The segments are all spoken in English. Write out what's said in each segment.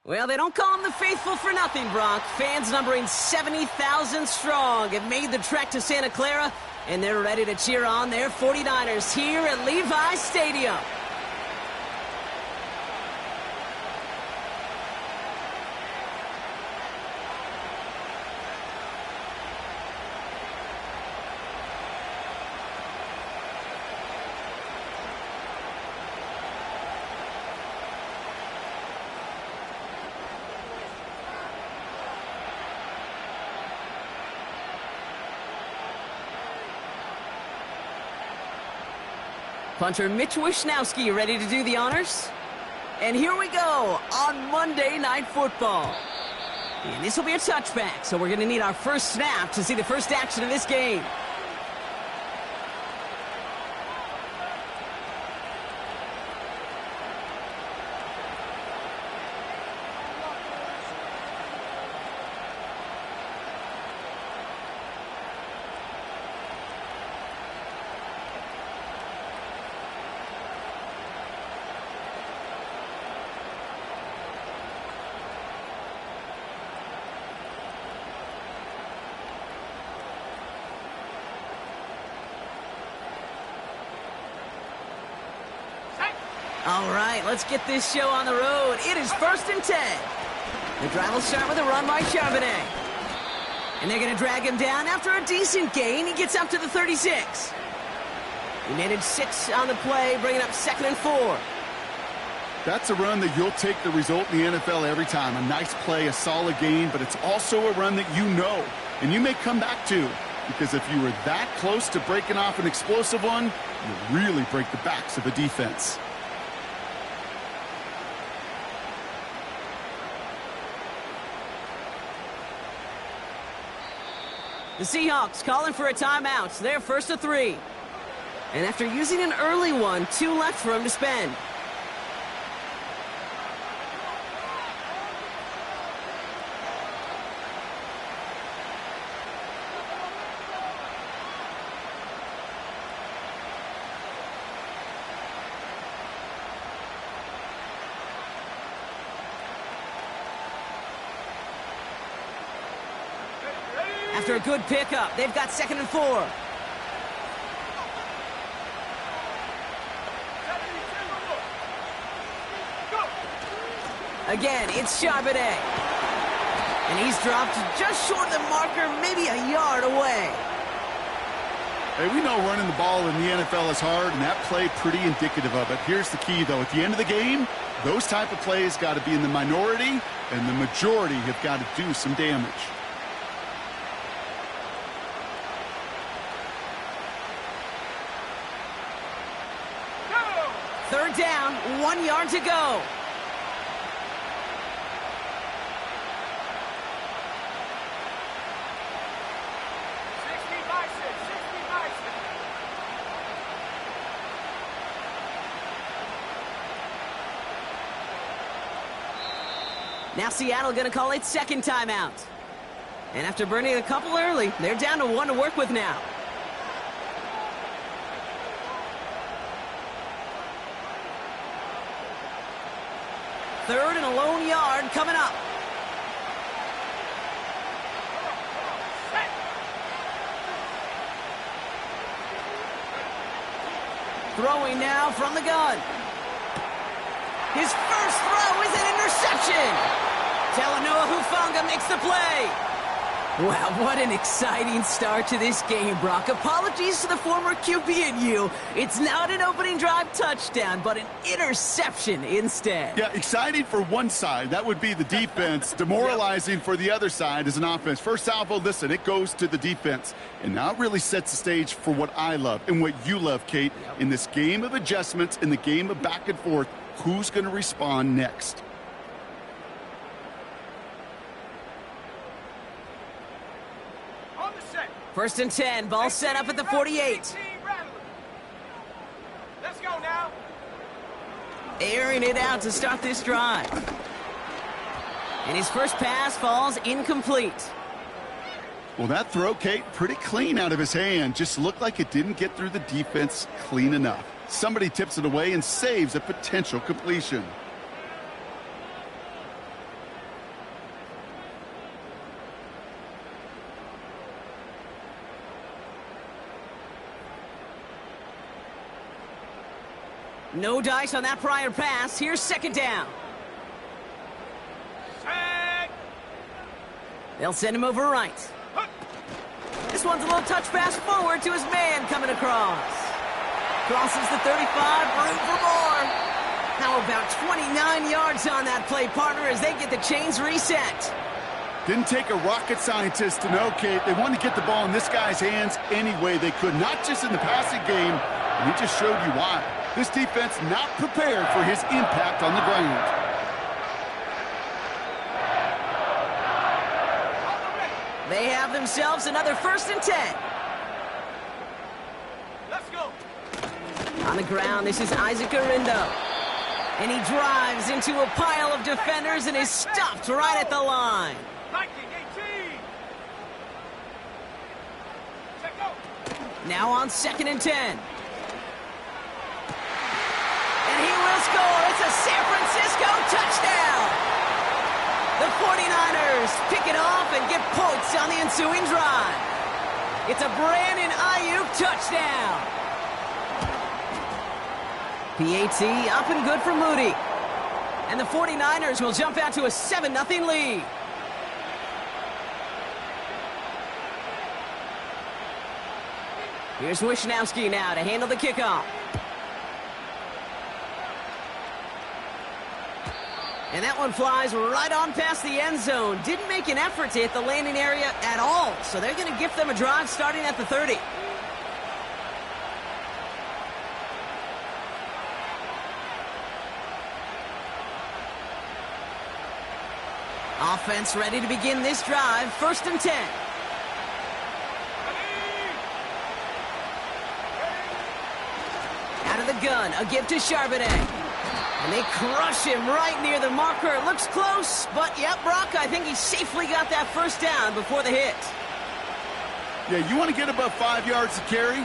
Well, they don't call them the faithful for nothing, Brock. Fans numbering 70,000 strong have made the trek to Santa Clara, and they're ready to cheer on their 49ers here at Levi's Stadium. Punter Mitch Wishnowsky ready to do the honors. And here we go on Monday Night Football. And this will be a touchback, so we're going to need our first snap to see the first action of this game. All right, let's get this show on the road. It is 1st and 10. The drive will start with a run by Charbonnet. And they're going to drag him down after a decent gain. He gets up to the 36. He managed 6 on the play, bringing up 2nd and 4. That's a run that you'll take the result in the NFL every time. A nice play, a solid gain, but it's also a run that you know and you may come back to. Because if you were that close to breaking off an explosive one, you really break the backs of a defense. The Seahawks calling for a timeout. They're 1st and 3. And after using an early one, 2 left for him to spend. After a good pickup, they've got 2nd and 4. Again, it's Charbonnet. And he's dropped just short of the marker, maybe a yard away. Hey, we know running the ball in the NFL is hard, and that play pretty indicative of it. Here's the key, though. At the end of the game, those type of plays got to be in the minority, and the majority have got to do some damage. Third down, 1 yard to go. Now Seattle going to call its 2nd timeout. And after burning a couple early, they're down to 1 to work with now. Third and a lone yard coming up. Throwing now from the gun. His first throw is an interception. Talanoa Hufanga makes the play. Wow, what an exciting start to this game, Brock. Apologies to the former QB and you. It's not an opening drive touchdown, but an interception instead. Yeah, exciting for one side. That would be the defense. Demoralizing for the other side as an offense. First salvo, listen, it goes to the defense. And now it really sets the stage for what I love and what you love, Kate. In this game of adjustments, in the game of back and forth, who's going to respond next? First and 10, ball set up at the 48. Let's go now. Airing it out to start this drive. And his first pass falls incomplete. Well, that throw, Kate, pretty clean out of his hand. Just looked like it didn't get through the defense clean enough. Somebody tips it away and saves a potential completion. No dice on that prior pass. Here's second down. They'll send him over right. This one's a little touch pass forward to his man coming across. Crosses the 35, room for more. How about 29 yards on that play, partner, as they get the chains reset. Didn't take a rocket scientist to know, Kate. They wanted to get the ball in this guy's hands any way they could, not just in the passing game, and he just showed you why. This defense not prepared for his impact on the ground. They have themselves another 1st and 10. Let's go. On the ground, this is Isaac Arindo. And he drives into a pile of defenders and is stopped right at the line. 19, 18. Check out. Now on 2nd and 10. And he will score. It's a San Francisco touchdown. The 49ers pick it off and get points on the ensuing drive. It's a Brandon Ayuk touchdown. PAT up and good for Moody. And the 49ers will jump out to a 7-0 lead. Here's Wishnowski now to handle the kickoff. And that one flies right on past the end zone. Didn't make an effort to hit the landing area at all. So they're going to gift them a drive starting at the 30. Offense ready to begin this drive. 1st and 10. Out of the gun, a give to Charbonnet. And they crush him right near the marker. It looks close, but yep, Brock, I think he safely got that 1st down before the hit. Yeah, you want to get above 5 yards to carry?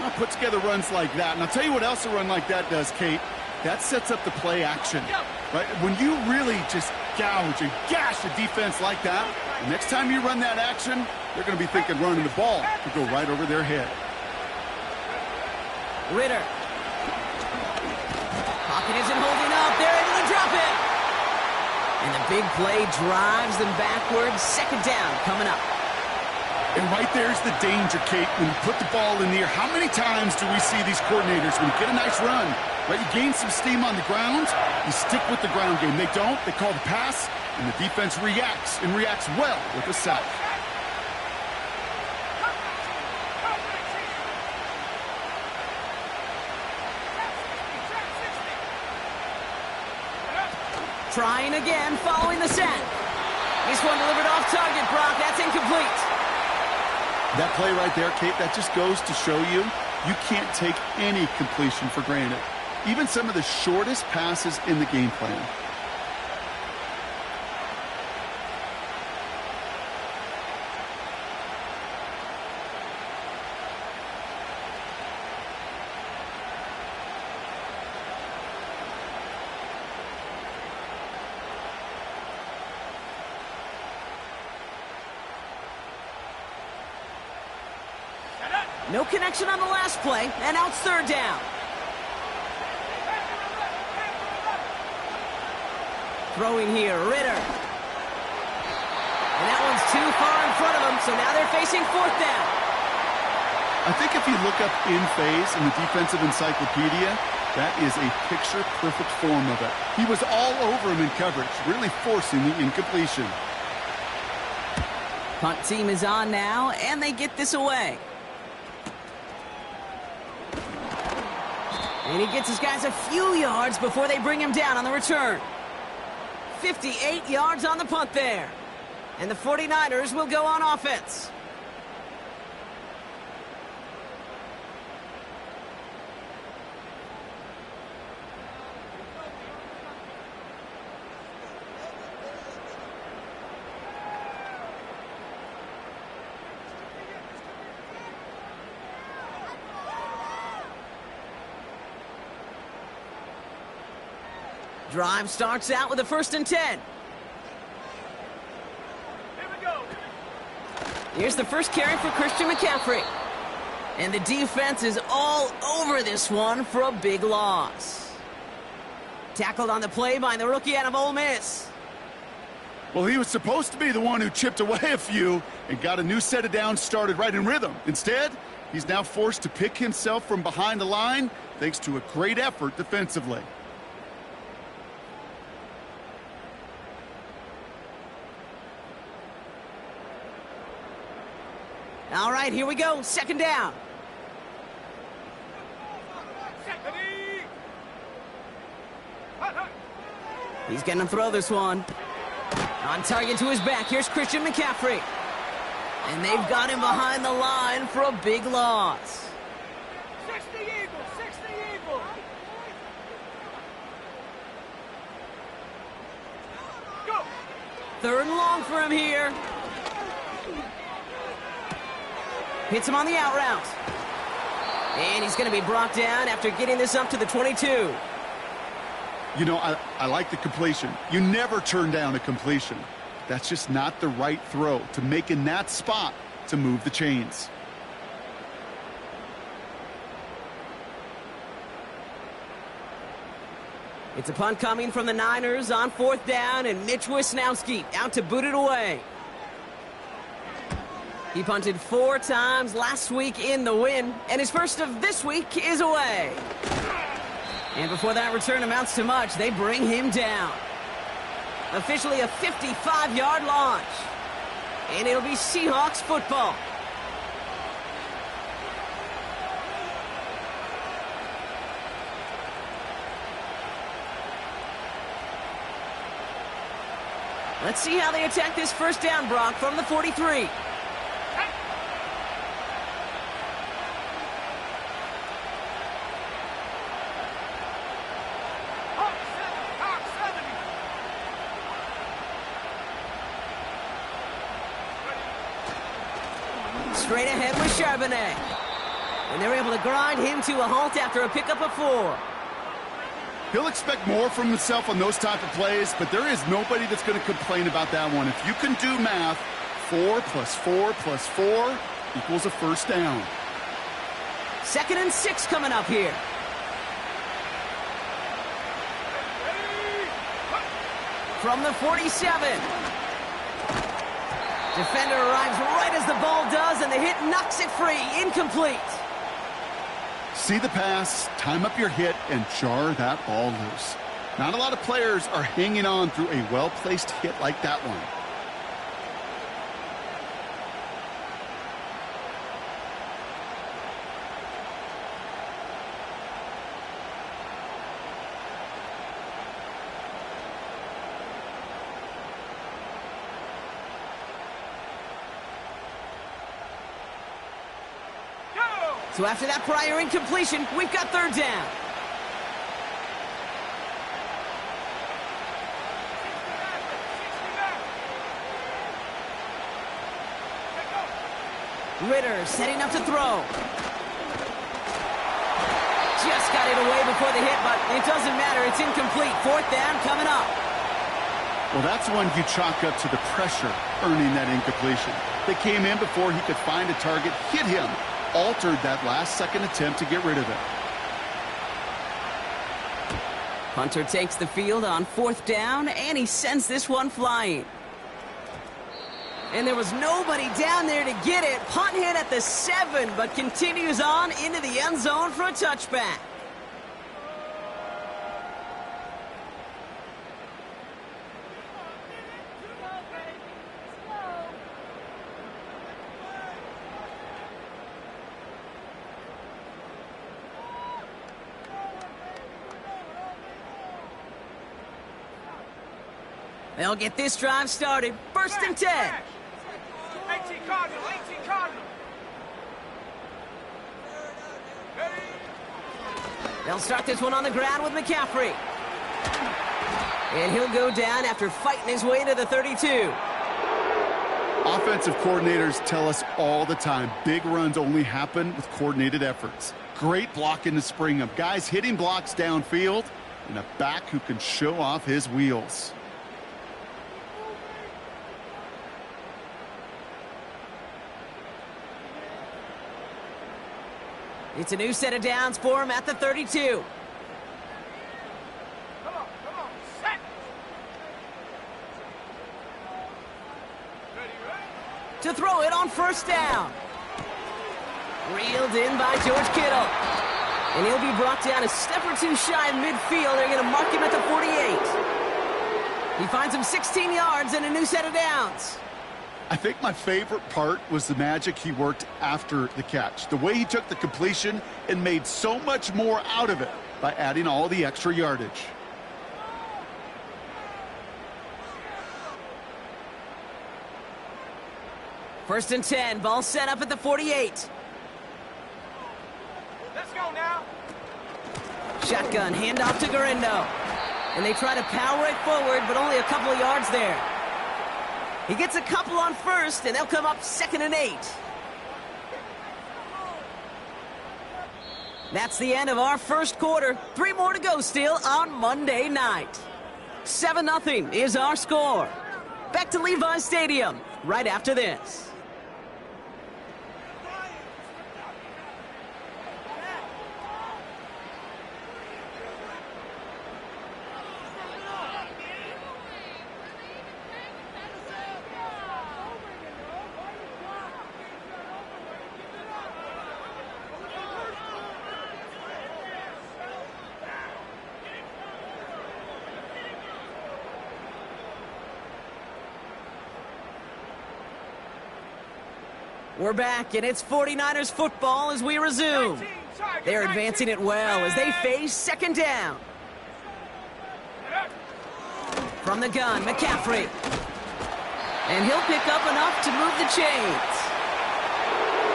Well, put together runs like that. And I'll tell you what else a run like that does, Kate. That sets up the play action. Right? When you really just gouge and gash a defense like that, the next time you run that action, they're going to be thinking running the ball to go right over their head. Ritter. Pocket isn't holding up. They're able to drop it. And the big play drives them backwards. 2nd down coming up. And right there's the danger, Kate. When you put the ball in the air, how many times do we see these coordinators, when you get a nice run, right, you gain some steam on the ground, you stick with the ground game. They don't. They call the pass, and the defense reacts, and reacts well with a sack. Trying again, following the set. This one delivered off target, Brock. That's incomplete. That play right there, Kate, that just goes to show you, you can't take any completion for granted. Even some of the shortest passes in the game plan. No connection on the last play, and now it's 3rd down. Throwing here, Ritter. And that one's too far in front of them, so now they're facing 4th down. I think if you look up in phase in the defensive encyclopedia, that is a picture-perfect form of it. He was all over him in coverage, really forcing the incompletion. Punt team is on now, and they get this away. And he gets his guys a few yards before they bring him down on the return. 58 yards on the punt there. And the 49ers will go on offense. Drive starts out with a 1st and 10. Here we go. Here's the first carry for Christian McCaffrey. And the defense is all over this one for a big loss. Tackled on the play by the rookie out of Ole Miss. Well, he was supposed to be the one who chipped away a few and got a new set of downs started right in rhythm. Instead, he's now forced to pick himself from behind the line thanks to a great effort defensively. All right, here we go. Second down. He's going to throw this one. On target to his back. Here's Christian McCaffrey. And they've got him behind the line for a big loss. 60 Eagles, 60 Eagles. Go. Third and long for him here. Hits him on the out route. And he's going to be brought down after getting this up to the 22. You know, I like the completion. You never turn down a completion. That's just not the right throw to make in that spot to move the chains. It's a punt coming from the Niners on fourth down, and Mitch Wisnowski out to boot it away. He punted 4 times last week in the win, and his first of this week is away. And before that return amounts to much, they bring him down. Officially a 55-yard launch. And it'll be Seahawks football. Let's see how they attack this first down, Brock, from the 43. Straight ahead with Charbonnet. And they're able to grind him to a halt after a pickup of 4. He'll expect more from himself on those type of plays, but there is nobody that's going to complain about that one. If you can do math, 4 plus 4 plus 4 equals a first down. 2nd and 6 coming up here. From the 47. Defender arrives right as the ball does, and the hit knocks it free. Incomplete. See the pass, time up your hit, and jar that ball loose. Not a lot of players are hanging on through a well-placed hit like that one. So after that prior incompletion, we've got third down. Ritter setting up to throw. Just got it away before the hit, but it doesn't matter. It's incomplete. Fourth down coming up. Well, that's one you chalk up to the pressure earning that incompletion. They came in before he could find a target, hit him, altered that last-second attempt to get rid of it. Hunter takes the field on fourth down, and he sends this one flying. And there was nobody down there to get it. Punt hit at the 7, but continues on into the end zone for a touchback. They'll get this drive started. First and 10. 18 Cardinal, 18 Cardinal. They'll start this one on the ground with McCaffrey. And he'll go down after fighting his way to the 32. Offensive coordinators tell us all the time, big runs only happen with coordinated efforts. Great blocking to spring them. Guys hitting blocks downfield, and a back who can show off his wheels. It's a new set of downs for him at the 32. Come on, set. Ready? To throw it on first down. Reeled in by George Kittle. And he'll be brought down a step or two shy of midfield. They're going to mark him at the 48. He finds him 16 yards and a new set of downs. I think my favorite part was the magic he worked after the catch. The way he took the completion and made so much more out of it by adding all the extra yardage. First and 10, ball set up at the 48. Let's go now. Shotgun, handoff to Garindo. And they try to power it forward, but only a couple of yards there. He gets a couple on first, and they'll come up 2nd and 8. That's the end of our first quarter. 3 more to go still on Monday night. 7-0 is our score. Back to Levi's Stadium right after this. We're back, and it's 49ers football as we resume. They're advancing it well as they face 2nd down. From the gun, McCaffrey. And he'll pick up enough to move the chains.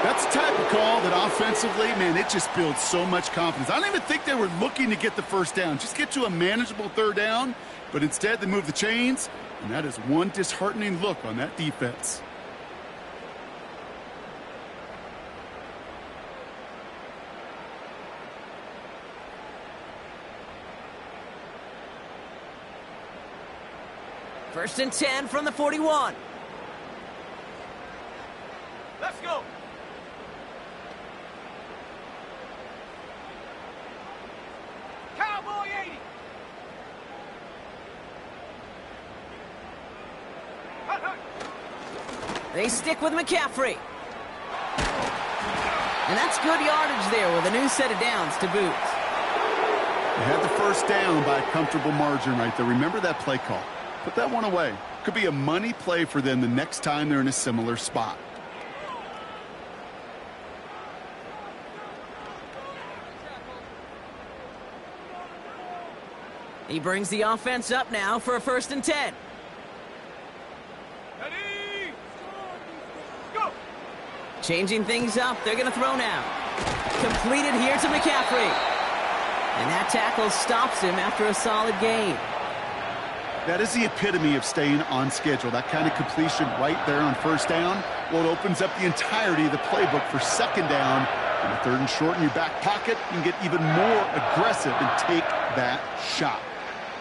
That's the type of call that offensively, man, it just builds so much confidence. I don't even think they were looking to get the first down. Just get to a manageable 3rd down, but instead they move the chains, and that is one disheartening look on that defense. First and 10 from the 41. Let's go. Cowboy 80. They stick with McCaffrey. And that's good yardage there with a new set of downs to boot. They had the first down by a comfortable margin right there. Remember that play call. Put that one away. Could be a money play for them the next time they're in a similar spot. He brings the offense up now for a 1st and 10. Ready? Go. Changing things up. They're going to throw now. Completed here to McCaffrey. And that tackle stops him after a solid gain. That is the epitome of staying on schedule. That kind of completion right there on 1st down. Well, it opens up the entirety of the playbook for 2nd down. And a 3rd and short in your back pocket, you can get even more aggressive and take that shot.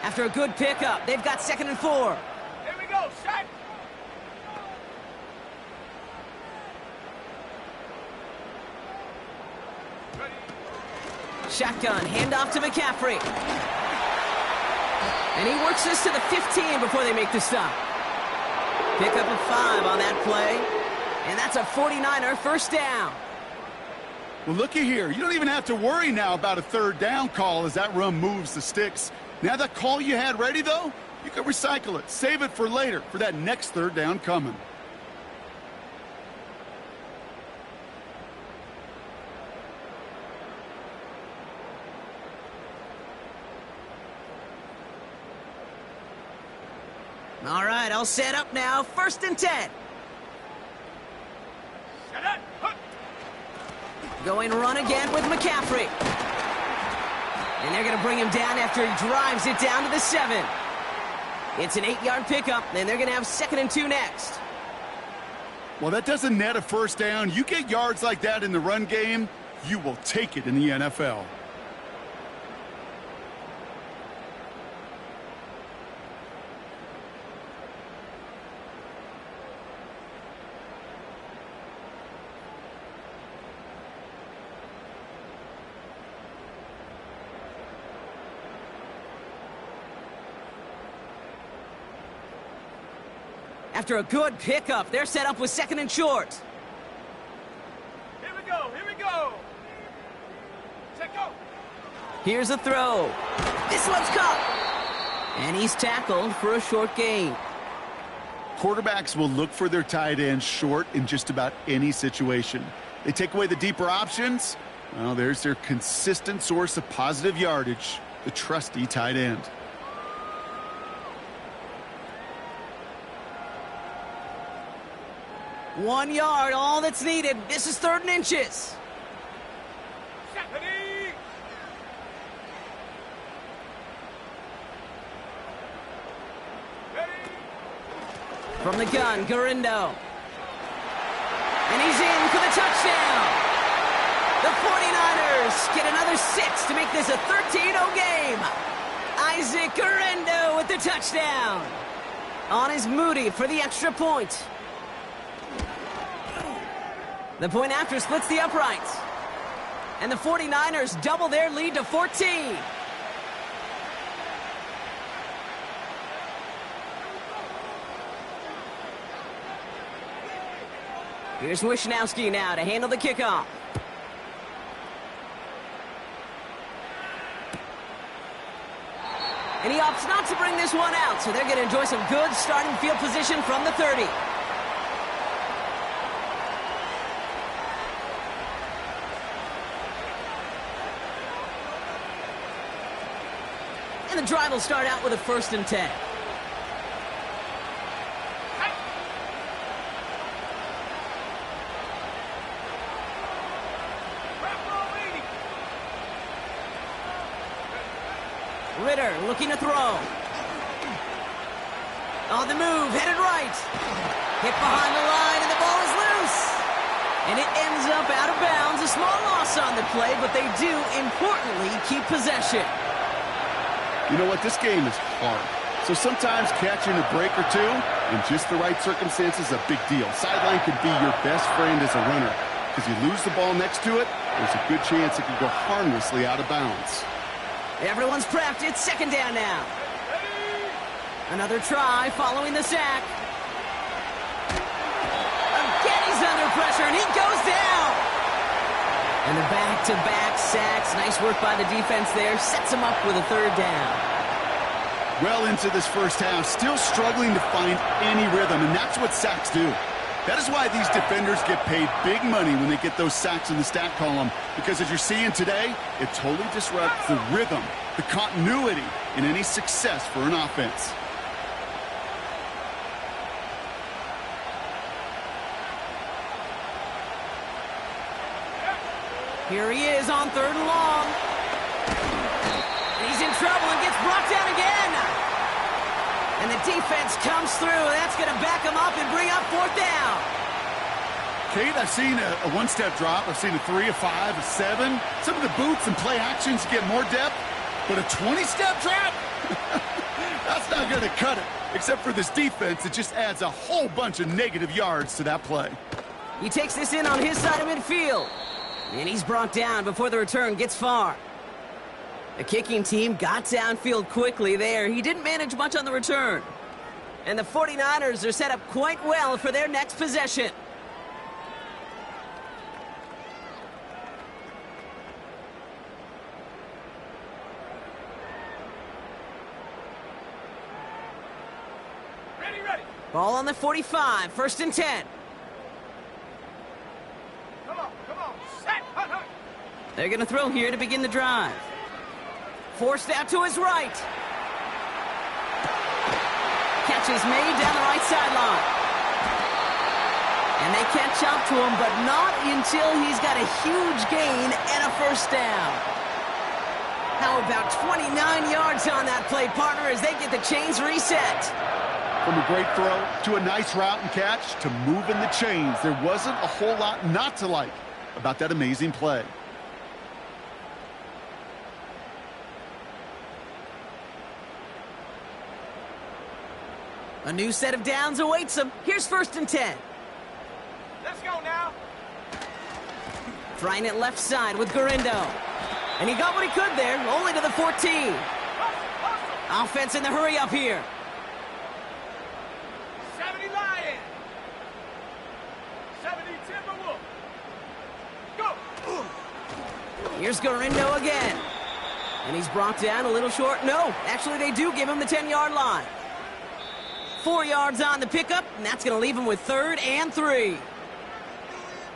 After a good pickup, they've got 2nd and 4. Here we go, set. Ready? Shotgun, handoff to McCaffrey. And he works this to the 15 before they make the stop. Pick up a 5 on that play. And that's a 49er 1st down. Well, looky here. You don't even have to worry now about a 3rd down call as that run moves the sticks. Now that call you had ready, though, you can recycle it. Save it for later for that next 3rd down coming. All right, I'll set up now. 1st and 10. Set up. Huh. Going run again with McCaffrey. And they're going to bring him down after he drives it down to the 7. It's an 8-yard pickup, and they're going to have 2nd and 2 next. Well, that doesn't net a 1st down. You get yards like that in the run game, you will take it in the NFL. After a good pickup, they're set up with 2nd and short. Here we go. Here we go. Check go. Here's a throw. This one's caught. And he's tackled for a short gain. Quarterbacks will look for their tight end short in just about any situation. They take away the deeper options. Well, there's their consistent source of positive yardage, the trusty tight end. One yard, all that's needed. This is 3rd and inches. Ready. Ready. From the gun, Garindo. And he's in for the touchdown. The 49ers get another 6 to make this a 13-0 game. Isaac Garindo with the touchdown. On is Moody for the extra point. The point after splits the uprights. And the 49ers double their lead to 14. Here's Wishnowski now to handle the kickoff. And he opts not to bring this one out, so they're going to enjoy some good starting field position from the 30. And the drive will start out with a 1st and 10. Ritter looking to throw. On the move, headed right. Hit behind the line, and the ball is loose. And it ends up out of bounds. A small loss on the play, but they do, importantly, keep possession. You know what? This game is hard. So sometimes catching a break or two in just the right circumstances is a big deal. Sideline could be your best friend as a runner. Because you lose the ball next to it, there's a good chance it could go harmlessly out of bounds. Everyone's prepped. It's 2nd down now. Another try following the sack. Again, he's under pressure, and he goes down. And the back-to-back sacks. Nice work by the defense there. Sets him up with a 3rd down. Well into this first half, still struggling to find any rhythm, and that's what sacks do. That is why these defenders get paid big money when they get those sacks in the stat column, because as you're seeing today, it totally disrupts the rhythm, the continuity in any success for an offense. Here he is on 3rd and long. And he's in trouble and gets brought down again. And the defense comes through. That's going to back him up and bring up 4th down. Kate, I've seen a one-step drop. I've seen a 3, a 5, a 7. Some of the boots and play actions get more depth. But a 20-step drop? That's not going to cut it. Except for this defense, it just adds a whole bunch of negative yards to that play. He takes this in on his side of midfield. And he's brought down before the return gets far. The kicking team got downfield quickly there. He didn't manage much on the return. And the 49ers are set up quite well for their next possession. Ready. Ball on the 45, 1st and 10. Come on. Set. Hut. They're going to throw here to begin the drive. Forced out to his right. Catch is made down the right sideline. And they catch up to him, but not until he's got a huge gain and a 1st down. How about 29 yards on that play, partner, as they get the chains reset. From a great throw to a nice route and catch to moving the chains, there wasn't a whole lot not to like about that amazing play. A new set of downs awaits him. Here's 1st and 10. Let's go now. Trying it left side with Garindo. And he got what he could there, only to the 14. Offense in the hurry up here. 70 line. Timberwolf. Go. Here's Garindo again. And he's brought down a little short. No, actually they do give him the 10-yard line. 4 yards on the pickup, and that's going to leave him with 3rd and 3.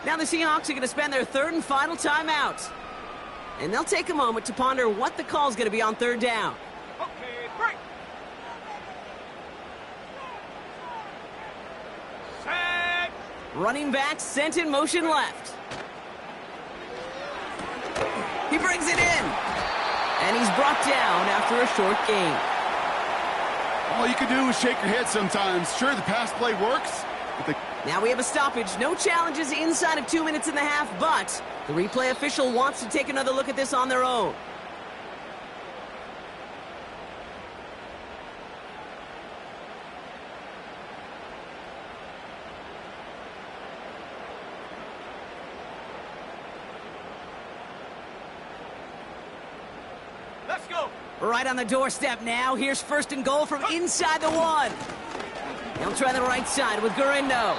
Now the Seahawks are going to spend their 3rd and final timeout. And they'll take a moment to ponder what the call is going to be on 3rd down. Okay, break. Set. Running back sent in motion left. He brings it in. And he's brought down after a short gain. All you can do is shake your head sometimes. Sure, the pass play works, but Now we have a stoppage. No challenges inside of 2 minutes and a half, but the replay official wants to take another look at this on their own. Let's go. Right on the doorstep now. Here's 1st and goal from inside the 1. He'll try the right side with Garindo.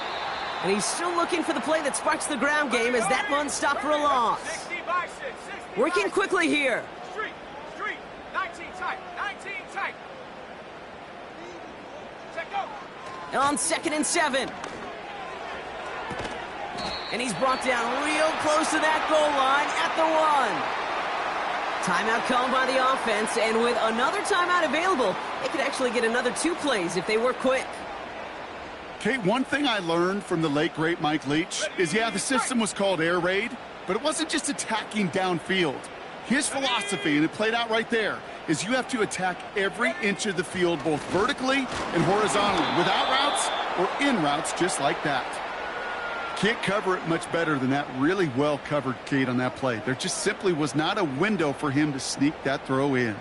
And he's still looking for the play that sparks the ground game as that one stopped for a loss. 60 by 6. 60 Working by quickly here. Street. 19 tight. 19 tight. Set go. On 2nd and 7. And he's brought down real close to that goal line at the 1. Timeout called by the offense, and with another timeout available, they could actually get another 2 plays if they were quick. Kate, one thing I learned from the late, great Mike Leach is, yeah, the system was called air raid, but it wasn't just attacking downfield. His philosophy, and it played out right there, is you have to attack every inch of the field, both vertically and horizontally, without routes or in routes just like that. Can't cover it much better than that really well covered, Kate, on that play. There just simply was not a window for him to sneak that throw in.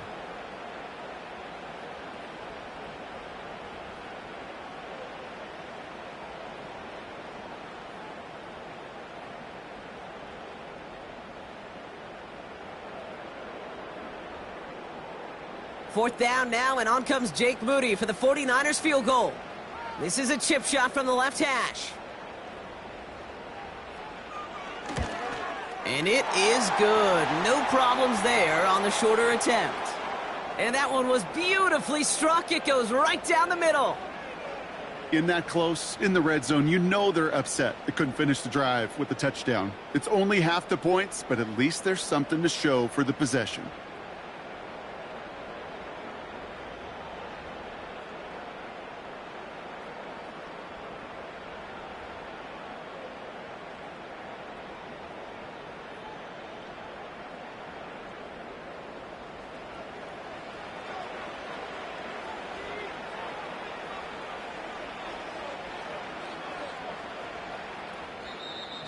Fourth down now, and on comes Jake Moody for the 49ers field goal. This is a chip shot from the left hash. And it is good. No problems there on the shorter attempt. And that one was beautifully struck. It goes right down the middle. In that close, in the red zone, you know they're upset. They couldn't finish the drive with the touchdown. It's only half the points, but at least there's something to show for the possession.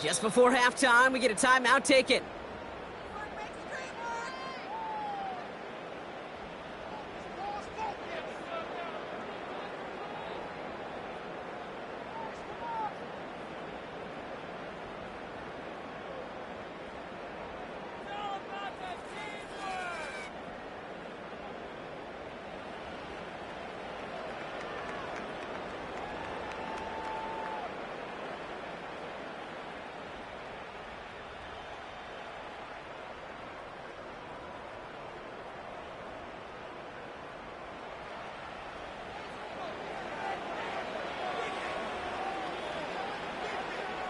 Just before halftime, we get a timeout taken.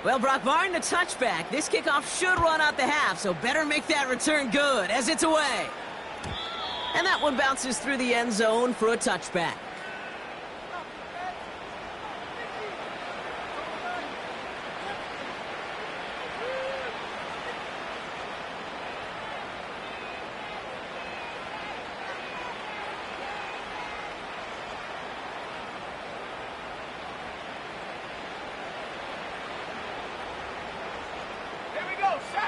Well, Brock, barring the touchback, this kickoff should run out the half, so better make that return good as it's away. And that one bounces through the end zone for a touchback.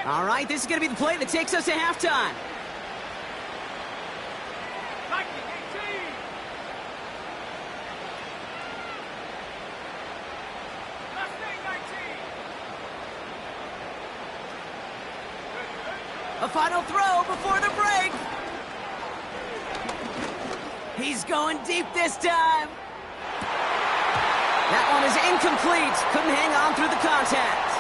All right, this is going to be the play that takes us to halftime. A final throw before the break. He's going deep this time. That one is incomplete. Couldn't hang on through the contact.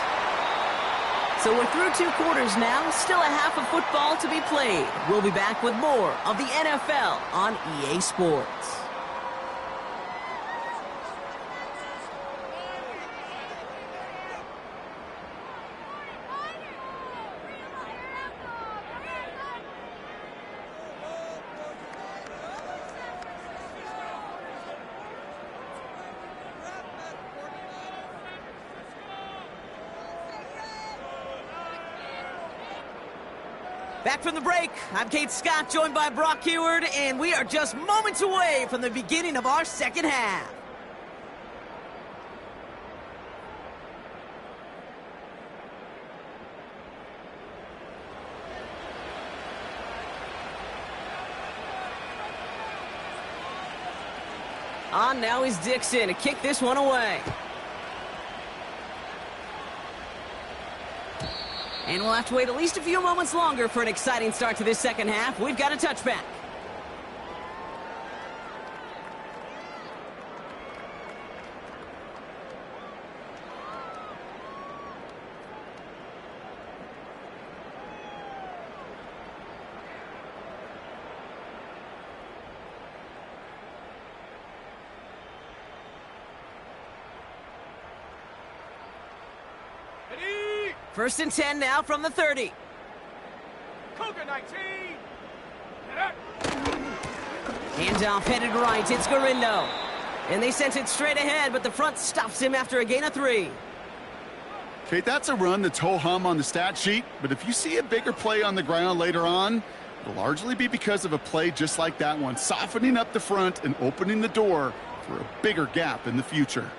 So we're through 2 quarters now, still a half of football to be played. We'll be back with more of the NFL on EA Sports. Back from the break, I'm Kate Scott, joined by Brock Heward, and we are just moments away from the beginning of our second half. On now is Dixon to kick this one away. And we'll have to wait at least a few moments longer for an exciting start to this second half. We've got a touchback. First and 10 now from the 30. Cougar 19. Handoff headed right. It's Garindo. And they sent it straight ahead, but the front stops him after a gain of 3. Kate, that's a run that's ho-hum on the stat sheet, but if you see a bigger play on the ground later on, it'll largely be because of a play just like that one, softening up the front and opening the door for a bigger gap in the future.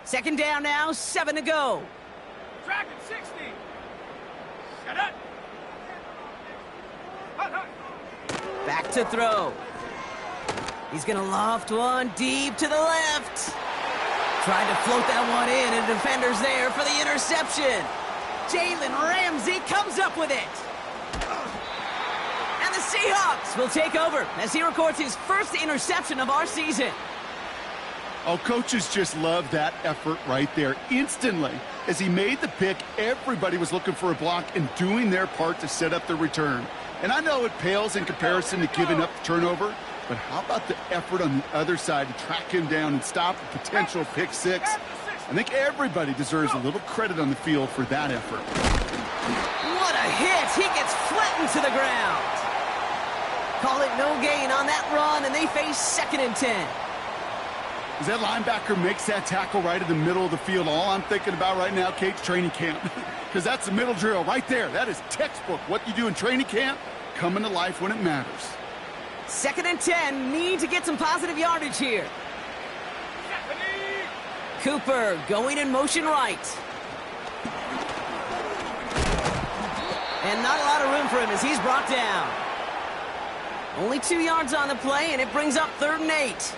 Second down now, 7 to go. Dragon 60. Shut up. Back to throw. He's going to loft one deep to the left. Tried to float that one in, and defender's there for the interception. Jalen Ramsey comes up with it. And the Seahawks will take over as he records his first interception of our season. Oh, coaches just love that effort right there. Instantly, as he made the pick, everybody was looking for a block and doing their part to set up the return. And I know it pales in comparison to giving up the turnover, but how about the effort on the other side to track him down and stop a potential pick 6? I think everybody deserves a little credit on the field for that effort. What a hit! He gets flattened to the ground. Call it no gain on that run, and they face 2nd and 10. As that linebacker makes that tackle right in the middle of the field, all I'm thinking about right now, Kate's training camp. Because that's the middle drill right there. That is textbook. What you do in training camp, coming to life when it matters. 2nd and 10, need to get some positive yardage here. Cooper going in motion right. And not a lot of room for him as he's brought down. Only 2 yards on the play, and it brings up 3rd and 8.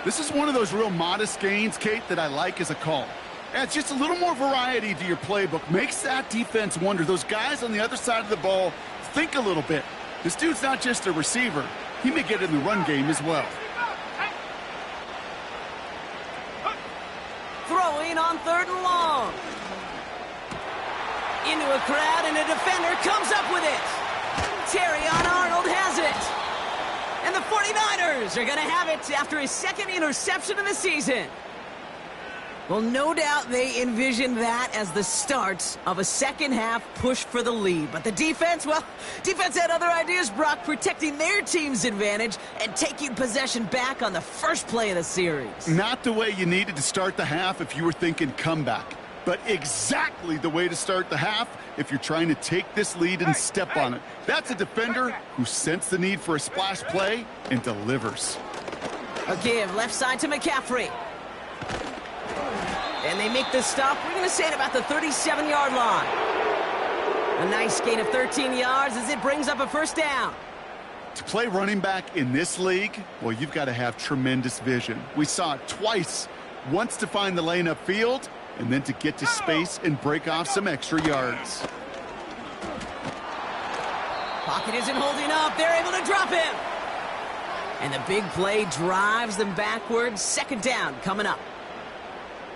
This is one of those real modest gains, Kate, that I like as a call. Adds just a little more variety to your playbook. Makes that defense wonder. Those guys on the other side of the ball think a little bit. This dude's not just a receiver. He may get in the run game as well. Throwing on 3rd and long. Into a crowd, and a defender comes up with it. Terrion Arnold has it. And the 49ers are going to have it after his 2nd interception of the season. Well, no doubt they envisioned that as the start of a second half push for the lead. But the defense, well, defense had other ideas, Brock, protecting their team's advantage and taking possession back on the first play of the series. Not the way you needed to start the half if you were thinking comeback, but exactly the way to start the half if you're trying to take this lead and step on it. That's a defender who sensed the need for a splash play and delivers. A give left side to McCaffrey. And they make the stop, we're going to say at about the 37-yard line. A nice gain of 13 yards as it brings up a 1st down. To play running back in this league, well, you've got to have tremendous vision. We saw it twice. Once to find the lane upfield, and then to get to space and break off some extra yards. Pocket isn't holding up. They're able to drop him. And the big play drives them backwards. Second down coming up.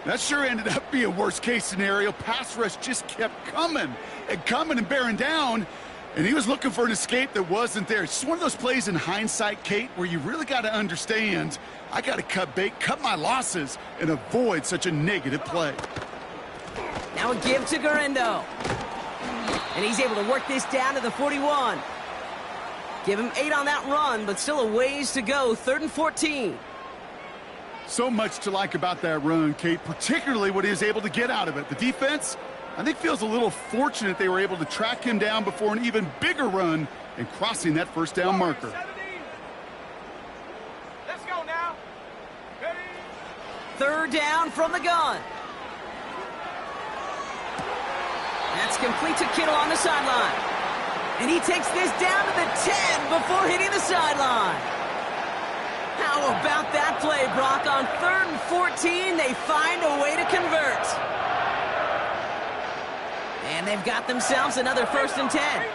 That sure ended up being worst-case scenario. Pass rush just kept coming and bearing down, and he was looking for an escape that wasn't there. It's just one of those plays in hindsight, Kate, where you really got to understand, I got to cut bait, cut my losses, and avoid such a negative play. Now a give to Garindo. And he's able to work this down to the 41. Give him 8 on that run, but still a ways to go. 3rd and 14. So much to like about that run, Kate, particularly what he was able to get out of it. The defense, I think, feels a little fortunate they were able to track him down before an even bigger run and crossing that first down marker. 17. Let's go now. Ready? 3rd down from the gun. That's complete to Kittle on the sideline. And he takes this down to the 10 before hitting the sideline. How about that play, Brock? On 3rd and 14, they find a way to convert. And they've got themselves another 1st and 10.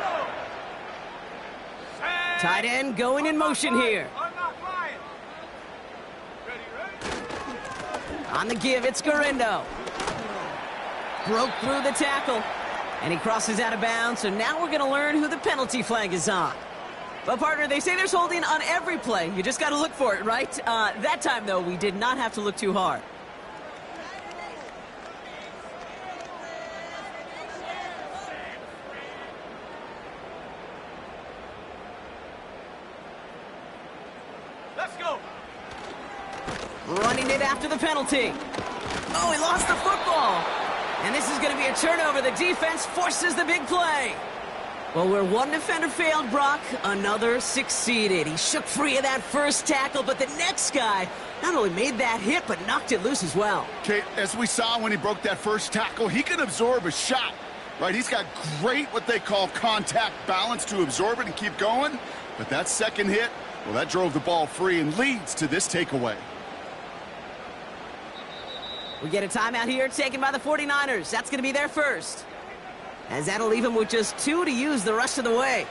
Tight end going in motion here. On the give, it's Garindo. Broke through the tackle. And he crosses out of bounds, so now we're going to learn who the penalty flag is on. But, partner, they say there's holding on every play. You just got to look for it, right? That time, though, we did not have to look too hard. Let's go. Running it after the penalty. Oh, he lost the football. And this is going to be a turnover. The defense forces the big play. Well, where one defender failed, Brock, another succeeded. He shook free of that first tackle, but the next guy not only made that hit, but knocked it loose as well. Okay, as we saw when he broke that first tackle, he can absorb a shot, right? He's got great, what they call contact balance to absorb it and keep going. But that second hit, well, that drove the ball free and leads to this takeaway. We get a timeout here taken by the 49ers. That's going to be their first. As that'll leave him with just 2 to use the rest of the way.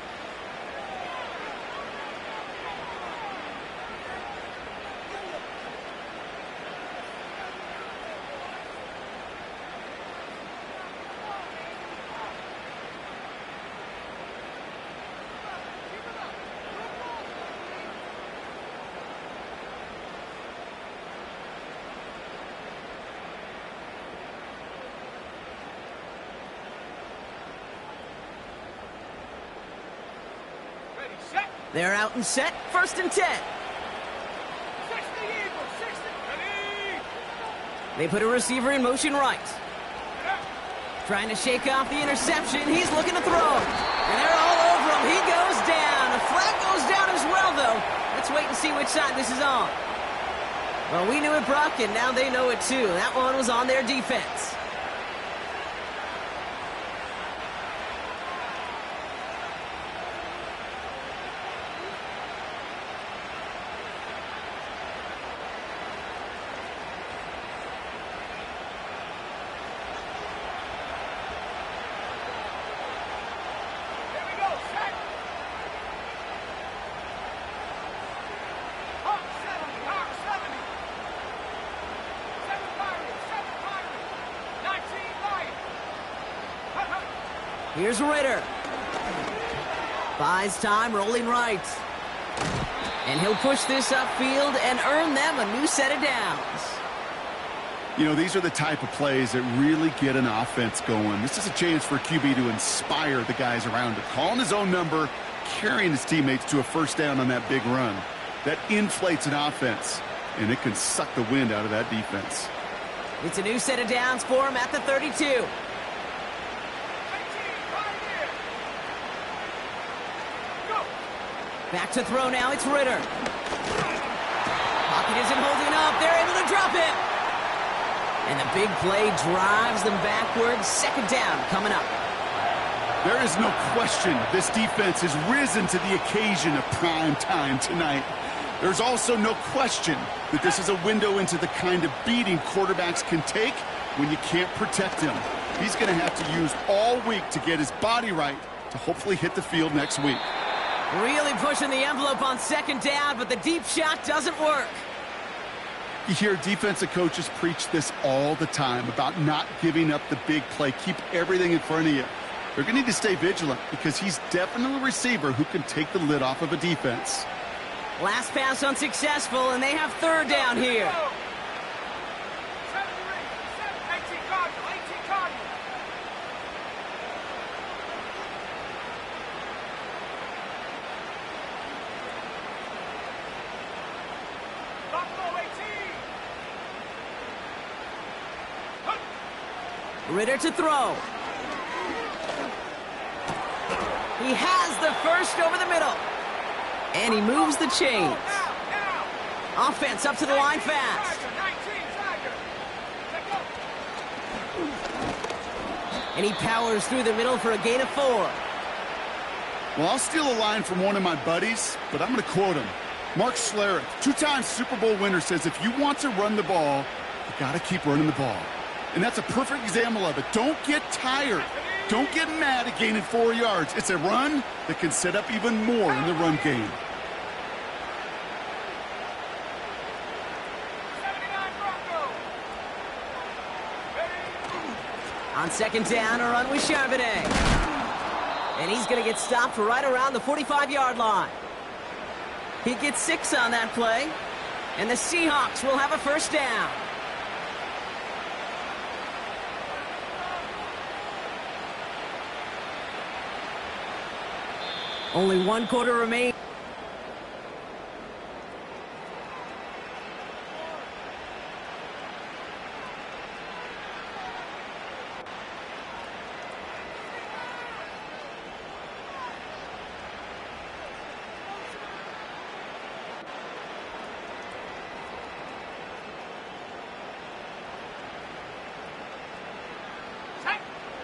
They're out and set. 1st and 10. They put a receiver in motion right. Trying to shake off the interception. He's looking to throw. And they're all over him. He goes down. A flag goes down as well, though. Let's wait and see which side this is on. Well, we knew it, Brock, and now they know it, too. That one was on their defense. Here's Ritter. Buys time, rolling right. And he'll push this upfield and earn them a new set of downs. You know, these are the type of plays that really get an offense going. This is a chance for QB to inspire the guys around him. Calling his own number, carrying his teammates to a first down on that big run. That inflates an offense, and it can suck the wind out of that defense. It's a new set of downs for him at the 32. Back to throw now, it's Ritter. Pocket isn't holding up, they're able to drop it. And the big play drives them backwards. 2nd down coming up. There is no question this defense has risen to the occasion of prime time tonight. There's also no question that this is a window into the kind of beating quarterbacks can take when you can't protect him. He's going to have to use all week to get his body right to hopefully hit the field next week. Really pushing the envelope on second down, but the deep shot doesn't work. You hear defensive coaches preach this all the time about not giving up the big play. Keep everything in front of you. They're going to need to stay vigilant because he's definitely a receiver who can take the lid off of a defense. Last pass unsuccessful, and they have third down here. 18 Cardinal, 18 Cardinal. Buffalo 18. Ritter to throw. He has the first over the middle. And he moves the chains. Offense up to the line fast. And he powers through the middle for a gain of 4. Well, I'll steal a line from one of my buddies, but I'm going to quote him. Mark Schlereth, two-time Super Bowl winner, says if you want to run the ball, you got to keep running the ball. And that's a perfect example of it. Don't get tired. Don't get mad at gaining 4 yards. It's a run that can set up even more in the run game. On second down, a run with Charbonnet. And he's going to get stopped right around the 45-yard line. He gets 6 on that play. And the Seahawks will have a first down. Only 1 quarter remains.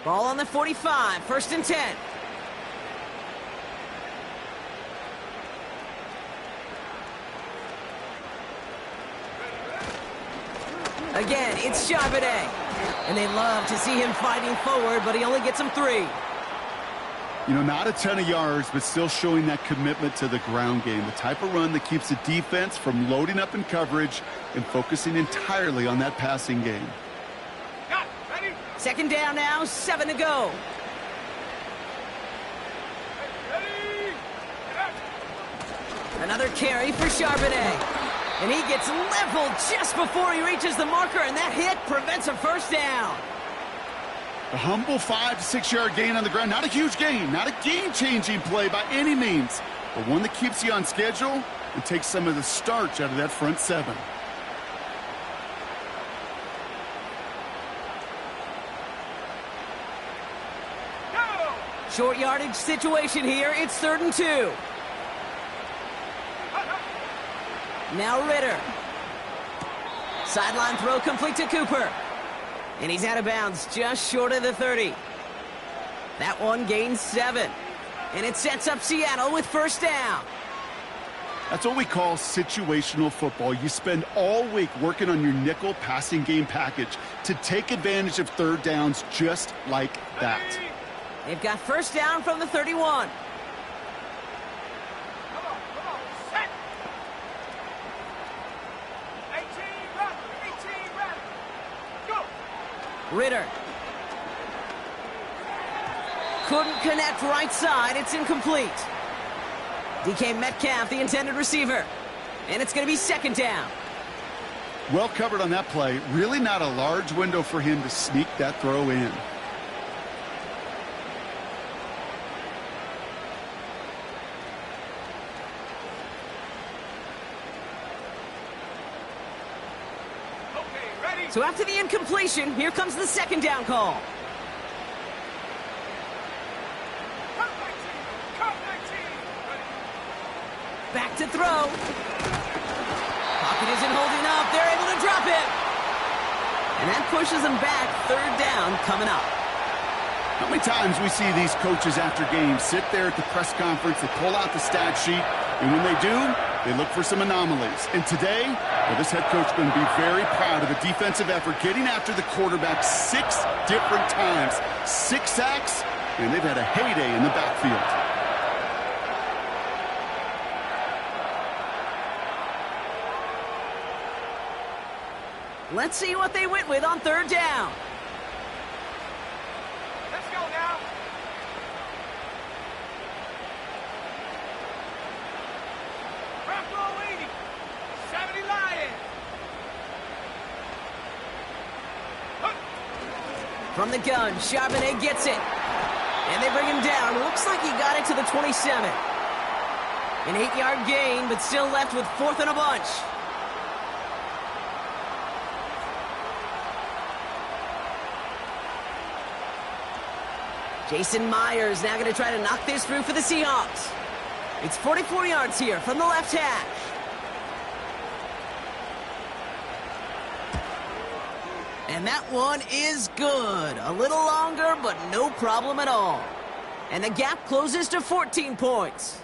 Ball on the 45, first and 10. Again, it's Charbonnet. And they love to see him fighting forward, but he only gets them 3. You know, not a ton of yards, but still showing that commitment to the ground game. The type of run that keeps the defense from loading up in coverage and focusing entirely on that passing game. Second down now, 7 to go. Another carry for Charbonnet. And he gets leveled just before he reaches the marker, and that hit prevents a first down. A humble 5 to 6 yard gain on the ground. Not a huge gain, not a game-changing play by any means, but one that keeps you on schedule and takes some of the starch out of that front 7. Short yardage situation here. It's 3rd and 2. Now Ritter. Sideline throw complete to Cooper. And he's out of bounds just short of the 30. That one gains 7. And it sets up Seattle with first down. That's what we call situational football. You spend all week working on your nickel passing game package to take advantage of third downs just like that. They've got first down from the 31. Come on, set. 18 run, go. Ritter. Couldn't connect right side. It's incomplete. DK Metcalf, the intended receiver. And it's going to be second down. Well covered on that play. Really not a large window for him to sneak that throw in. So after the incompletion, here comes the second down call. Back to throw. Pocket isn't holding up. They're able to drop it. And that pushes them back. Third down coming up. How many times we see these coaches after games sit there at the press conference, they pull out the stat sheet, and when they do, they look for some anomalies. And today, well, this head coach is going to be very proud of the defensive effort, getting after the quarterback 6 different times. 6 sacks, and they've had a heyday in the backfield. Let's see what they went with on third down. Let's go now. Front row 80. 70 Lions. From the gun, Charbonnet gets it. And they bring him down. Looks like he got it to the 27. An 8-yard gain, but still left with 4th and a bunch. Jason Myers now going to try to knock this through for the Seahawks. It's 44 yards here from the left hash. And that one is good. A little longer, but no problem at all. And the gap closes to 14 points.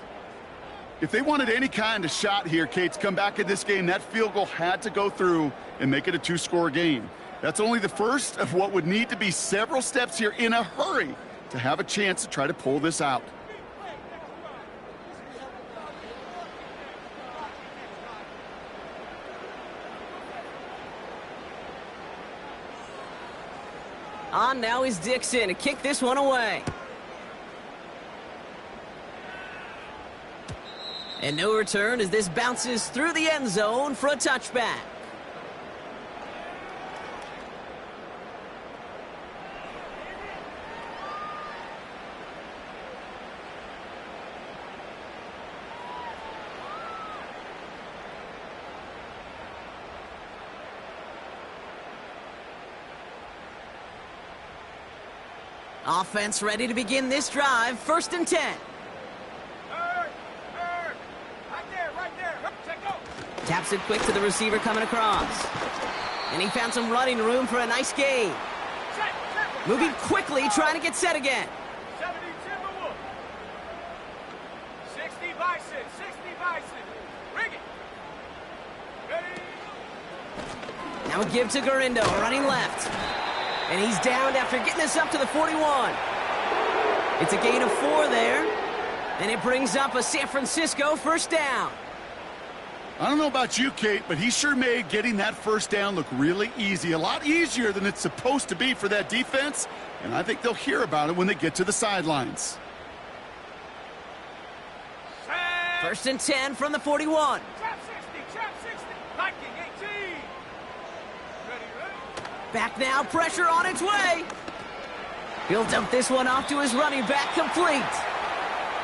If they wanted any kind of shot here, Kate, to come back in this game, that field goal had to go through and make it a 2-score game. That's only the first of what would need to be several steps here in a hurry to have a chance to try to pull this out. On now is Dixon to kick this one away. And no return as this bounces through the end zone for a touchback. Offense ready to begin this drive. 1st and 10. Right there. Check go. Taps it quick to the receiver coming across. And he found some running room for a nice gain. Check. Moving quickly, trying to get set again. 70 Timberwolf. 60 Bison. Ring it. Ready. Now a give to Garindo, running left. And he's downed after getting us up to the 41. It's a gain of 4 there. And it brings up a San Francisco 1st down. I don't know about you, Kate, but he sure made getting that 1st down look really easy. A lot easier than it's supposed to be for that defense. And I think they'll hear about it when they get to the sidelines. 1st and 10 from the 41. Trap 60. Viking 18. Ready. Back now, pressure on its way. He'll dump this one off to his running back, complete.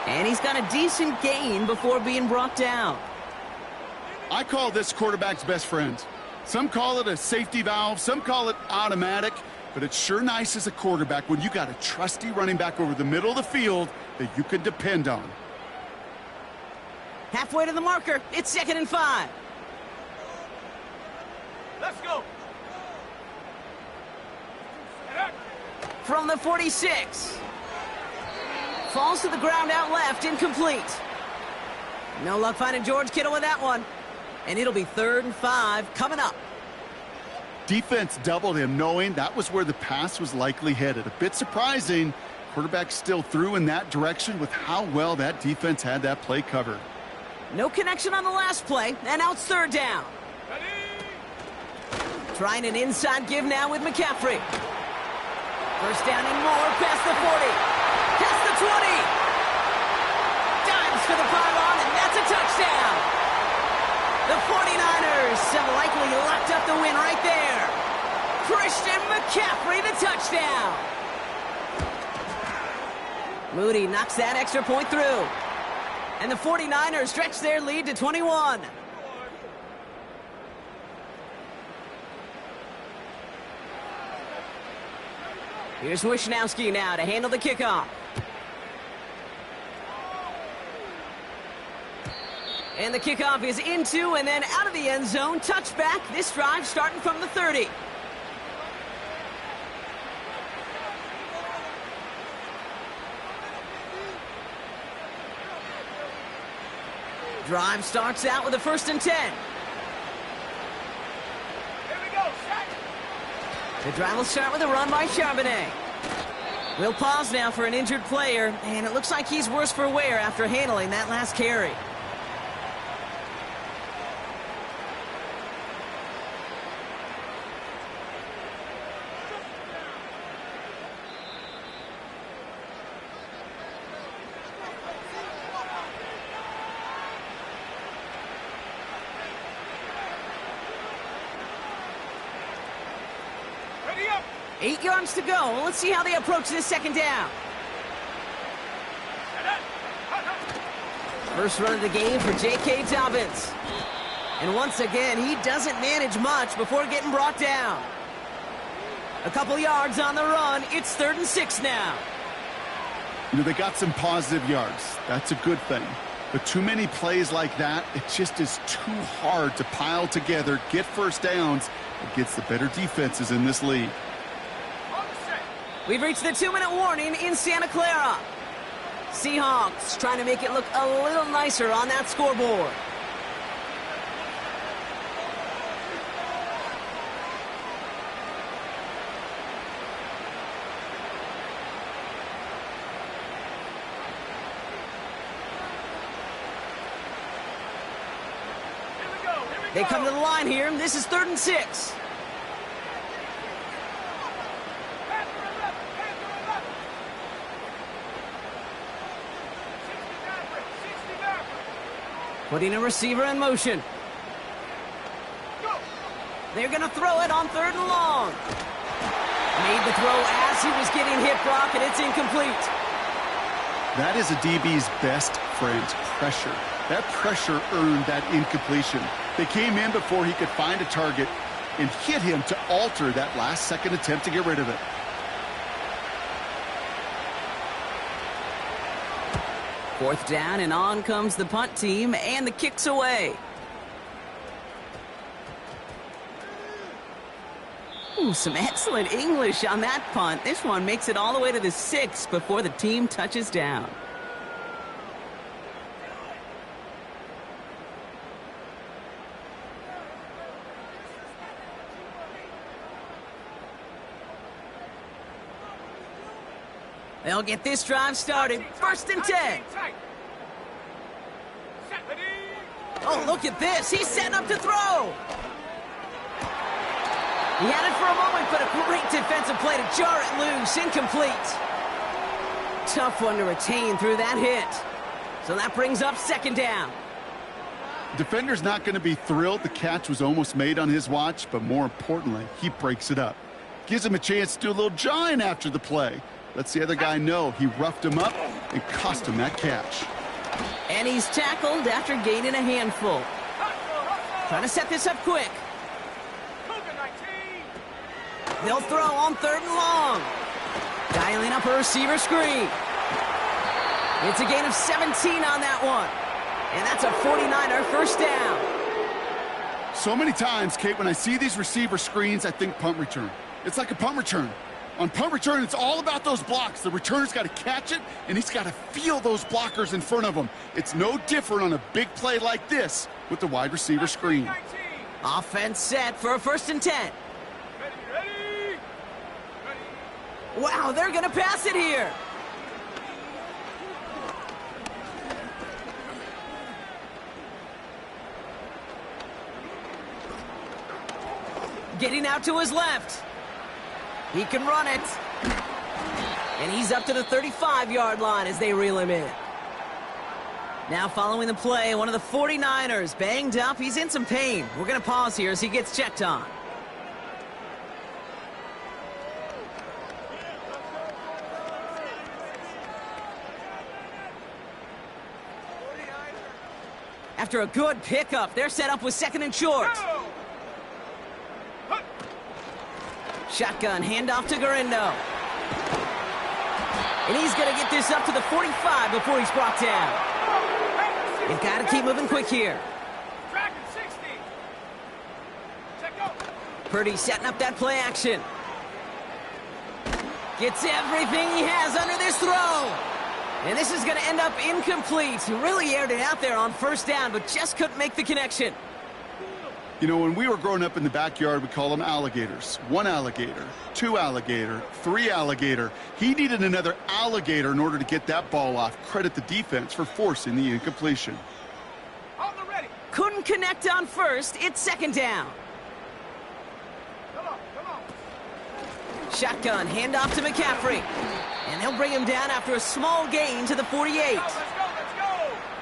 And he's got a decent gain before being brought down. I call this quarterback's best friend. Some call it a safety valve, some call it automatic, but it's sure nice as a quarterback when you got a trusty running back over the middle of the field that you can depend on. Halfway to the marker, it's 2nd and 5. Let's go. From the 46. Falls to the ground out left, incomplete. No luck finding George Kittle with that one. And it'll be 3rd and 5 coming up. Defense doubled him, knowing that was where the pass was likely headed. A bit surprising. Quarterback still threw in that direction with how well that defense had that play covered. No connection on the last play, and now it's 3rd down. Ready. Trying an inside give now with McCaffrey. 1st down and more, past the 40. Past the 20. Dives for the pylon, and that's a touchdown. The 49ers have likely locked up the win right there. Christian McCaffrey, the touchdown. Moody knocks that extra point through. And the 49ers stretch their lead to 21. Here's Wishnowski now to handle the kickoff. And the kickoff is into and then out of the end zone. Touchback. This drive starting from the 30. Drive starts out with a 1st and 10. Here we go. Set. The drive will start with a run by Charbonnet. We'll pause now for an injured player, and it looks like he's worse for wear after handling that last carry. 8 yards to go. Let's see how they approach this second down. First run of the game for J.K. Dobbins. And once again, he doesn't manage much before getting brought down. A couple yards on the run. It's 3rd and 6 now. You know, they got some positive yards. That's a good thing. But too many plays like that, it just is too hard to pile together, get first downs against the better defenses in this league. We've reached the 2-minute warning in Santa Clara. Seahawks trying to make it look a little nicer on that scoreboard. They come to the line here. This is 3rd and 6. Putting a receiver in motion. They're going to throw it on 3rd and long. Made the throw as he was getting hit, Brock, and it's incomplete. That is a DB's best friend, pressure. That pressure earned that incompletion. They came in before he could find a target and hit him to alter that last-second attempt to get rid of it. Fourth down, and on comes the punt team, and the kick's away. Ooh, some excellent English on that punt. This one makes it all the way to the 6 before the team touches down. They'll get this drive started. 1st and 10. Oh, look at this. He's setting up to throw. He had it for a moment, but a great defensive play to jar it loose. Incomplete. Tough one to retain through that hit. So that brings up 2nd down. Defender's not going to be thrilled the catch was almost made on his watch, but more importantly, he breaks it up. Gives him a chance to do a little jawing after the play. Lets the other guy know he roughed him up and cost him that catch. And he's tackled after gaining a handful. Trying to set this up quick. They'll throw on 3rd and long. Dialing up a receiver screen. It's a gain of 17 on that one. And that's a 49er first down. So many times, Kate, when I see these receiver screens, I think punt return. It's like a punt return. On punt return, it's all about those blocks. The returner's got to catch it, and he's got to feel those blockers in front of him. It's no different on a big play like this with the wide receiver screen. Offense set for a 1st and 10. Ready. Wow, they're going to pass it here. Getting out to his left. He can run it. And he's up to the 35-yard line as they reel him in. Now following the play, one of the 49ers banged up. He's in some pain. We're going to pause here as he gets checked on. After a good pickup, they're set up with 2nd and short. Shotgun handoff to Garindo. And he's going to get this up to the 45 before he's brought down. They've got to keep moving quick here. Purdy setting up that play action. Gets everything he has under this throw. And this is going to end up incomplete. He really aired it out there on 1st down, but just couldn't make the connection. You know, when we were growing up in the backyard, we call them alligators. 1 alligator, 2 alligator, 3 alligator. He needed another alligator in order to get that ball off. Credit the defense for forcing the incompletion. Couldn't connect on 1st. It's 2nd down. Come on. Shotgun handoff to McCaffrey. And they'll bring him down after a small gain to the 48. Let's go.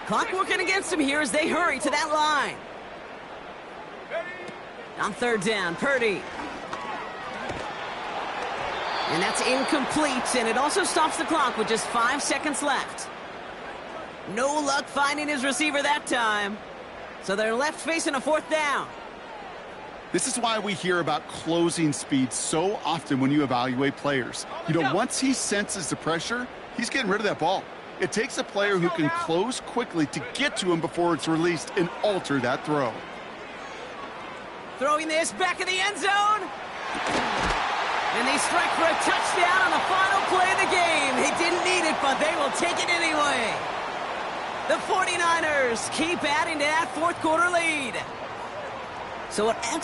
Clock working against him here as they hurry to that line. On 3rd down, Purdy. And that's incomplete, and it also stops the clock with just 5 seconds left. No luck finding his receiver that time. So they're left facing a 4th down. This is why we hear about closing speed so often when you evaluate players. You know, once he senses the pressure, he's getting rid of that ball. It takes a player who can close quickly to get to him before it's released and alter that throw. Throwing this back in the end zone. And they strike for a touchdown on the final play of the game. They didn't need it, but they will take it anyway. The 49ers keep adding to that 4th quarter lead. So an